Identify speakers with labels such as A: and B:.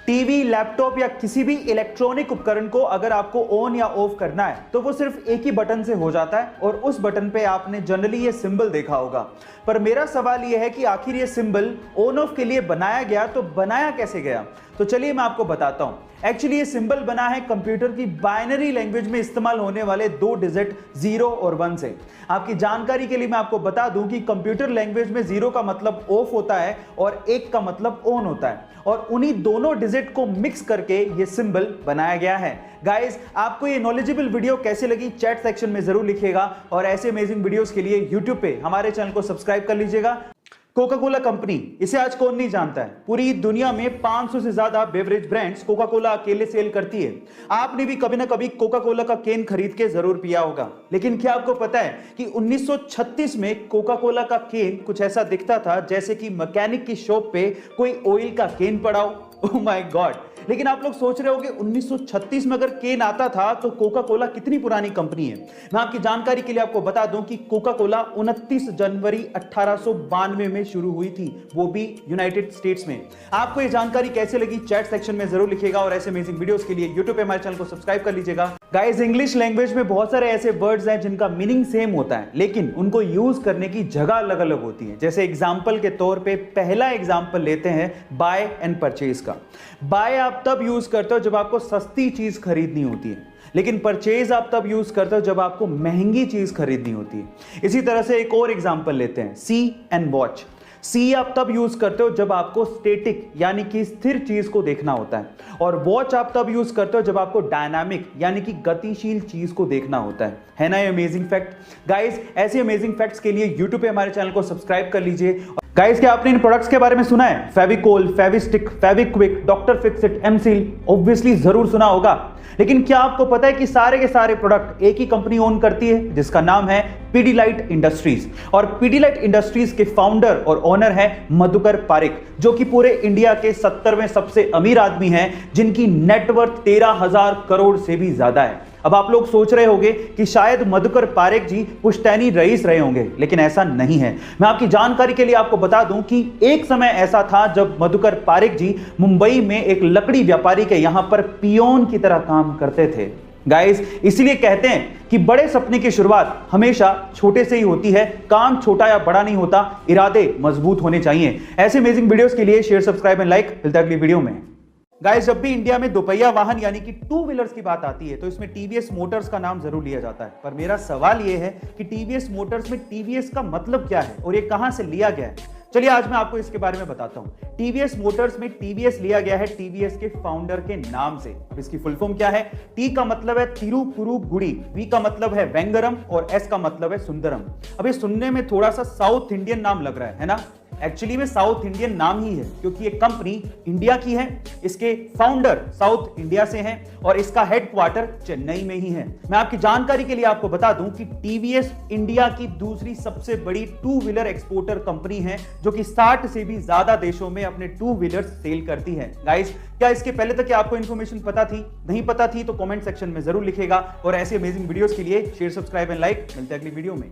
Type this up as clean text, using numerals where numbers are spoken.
A: TV, laptop या किसी भी इलेक्ट्रॉनिक उपकरण को अगर आपको ऑन या ऑफ करना है तो वो सिर्फ एक ही बटन से हो जाता है और उस बटन पे आपने जनरली ये सिंबल देखा होगा। पर मेरा सवाल ये है कि आखिर ये सिंबल ऑन ऑफ के लिए बनाया गया तो बनाया कैसे गया? तो चलिए मैं आपको बताता हूं। एक्चुअली ये सिंबल बना है कंप्यूटर की बाइनरी लैंग्वेज में इस्तेमाल होने वाले 2 डिजिट 0 और 1 से। आपकी जानकारी के लिए मैं आपको बता दूं कि कंप्यूटर लैंग्वेज में 0 का मतलब ऑफ होता है और 1 का मतलब ऑन होता है और उन्हीं दोनों डिजिट को मिक्स करके ये सिंबल बनाया गया है। गाइस, आपको ये नॉलेजेबल वीडियो कैसे लगी चैट सेक्शन में जरूर लिखिएगा और ऐसे अमेजिंग वीडियोस के लिए यूट्यूब पे हमारे चैनल को सब्सक्राइब कर लीजिएगा। कोका कोला कंपनी, इसे आज कौन नहीं जानता है। पूरी दुनिया में 500 से ज्यादा बेवरेज ब्रांड्स कोका कोला अकेले सेल करती है। आपने भी कभी ना कभी कोका कोला का कैन खरीद के जरूर पिया होगा, लेकिन क्या आपको पता है कि 1936 में कोका कोला का कैन कुछ ऐसा दिखता था जैसे कि मैकेनिक की शॉप पे कोई ऑयल का कैन पड़ा हो। Oh my God. लेकिन आप लोग सोच रहे होंगे 1936 में अगर केन आता था तो कोका कोला कितनी पुरानी कंपनी है। मैं आपकी जानकारी के लिए आपको बता दूं कि कोका कोला 29 जनवरी 1892 में शुरू हुई थी, वो भी यूनाइटेड स्टेट्स में। आपको ये जानकारी कैसे लगी चैट सेक्शन में जरूर लिखिएगा और ऐसे अमेजिंग वीडियोस के लिए यूट्यूब पे हमारे चैनल को सब्सक्राइब कर लीजिएगा। गाइस, इंग्लिश लैंग्वेज में बहुत सारे ऐसे वर्ड्स हैं जिनका मीनिंग सेम होता है लेकिन उनको यूज करने की जगह अलग अलग होती है। जैसे एग्जांपल के तौर पे पहला एग्जांपल लेते हैं बाय एंड परचेज का। बाय आप तब यूज करते हो जब आपको सस्ती चीज खरीदनी होती है, लेकिन परचेज आप तब यूज करते हो जब आपको महंगी चीज खरीदनी होती है। इसी तरह से एक और एग्जांपल लेते हैं सी एंड वॉच। सी आप तब यूज करते हो जब आपको स्टैटिक यानी कि स्थिर चीज को देखना होता है और वॉच आप तब यूज करते हो जब आपको डायनामिक यानी कि गतिशील चीज को देखना होता है ना ये अमेजिंग फैक्ट। गाइस, ऐसे अमेजिंग फैक्ट्स के लिए यूट्यूब पे हमारे चैनल को सब्सक्राइब कर लीजिए। गाइस, क्या आपने इन प्रोडक्ट्स के बारे में सुना है? Fevicol, Fevistick, Fevikwik, doctor Fixit, M Seal, obviously जरूर सुना होगा। लेकिन क्या आपको पता है कि सारे के सारे प्रोडक्ट एक ही कंपनी ओन करती है जिसका नाम है पीडीलाइट इंडस्ट्रीज। और पीडीलाइट इंडस्ट्रीज के फाउंडर और ओनर है मधुकर पारिक, जो कि पूरे इंडिया के 70वें सबसे अमीर आदमी हैं जिनकी नेटवर्थ 13,000 करोड़ से भी ज्यादा है। अब आप लोग सोच रहे होंगे कि शायद मधुकर पारिक जी पुश्तैनी रईस रहे होंगे, लेकिन ऐसा नहीं है। मैं आपकी जानकारी के लिए आपको बता दूं कि एक समय ऐसा था जब मधुकर पारिक जी मुंबई में एक लकड़ी व्यापारी के यहां पर पियोन की तरह काम करते थे। गाइस, इसलिए कहते हैं कि बड़े सपने की शुरुआत हमेशा छोटे से ही होती है। काम छोटा या बड़ा नहीं होता, इरादे मजबूत होने चाहिए। ऐसे अमेजिंग वीडियोस के लिए शेयर, सब्सक्राइब एंड लाइक। मिलता है अगली वीडियो में। गाइस, जब भी इंडिया में दोपहिया वाहन यानी कि 2 व्हीलर्स की बात आती है तो इसमें टीवीएस मोटर्स का नाम जरूर लिया जाता है। पर मेरा सवाल यह है कि टीवीएस मोटर्स में टीवीएस का मतलब क्या है और ये कहां से लिया गया है? चलिए आज मैं आपको इसके बारे में बताता हूं। टीवीएस मोटर्स में टीवीएस लिया गया है टीवीएस के फाउंडर के नाम से। अब इसकी फुल फॉर्म क्या है? टी का मतलब है तिरुपुरुगुड़ी, वी का मतलब है वेंगरम और एस का मतलब है सुंदरम। अब ये सुनने में थोड़ा सा साउथ इंडियन नाम लग रहा है ना? एक्चुअली में साउथ इंडियन नाम ही है क्योंकि ये कंपनी इंडिया की है, इसके फाउंडर साउथ इंडिया से हैं और इसका हेडक्वार्टर चेन्नई में ही है। मैं आपकी जानकारी के लिए आपको बता दूं कि टीवीएस इंडिया की दूसरी सबसे बड़ी 2 व्हीलर एक्सपोर्टर कंपनी है जो कि 60 से भी ज्यादा देशों में अपने 2 व्हीलर्स सेल करती है। गाइस, क्या इसके पहले तक आपको इन्फॉर्मेशन पता थी? नहीं पता थी तो कमेंट सेक्शन में जरूर लिखेगा और ऐसे अमेजिंग वीडियोस के लिए शेयर, सब्सक्राइब एंड लाइक। मिलते हैं अगली वीडियो में।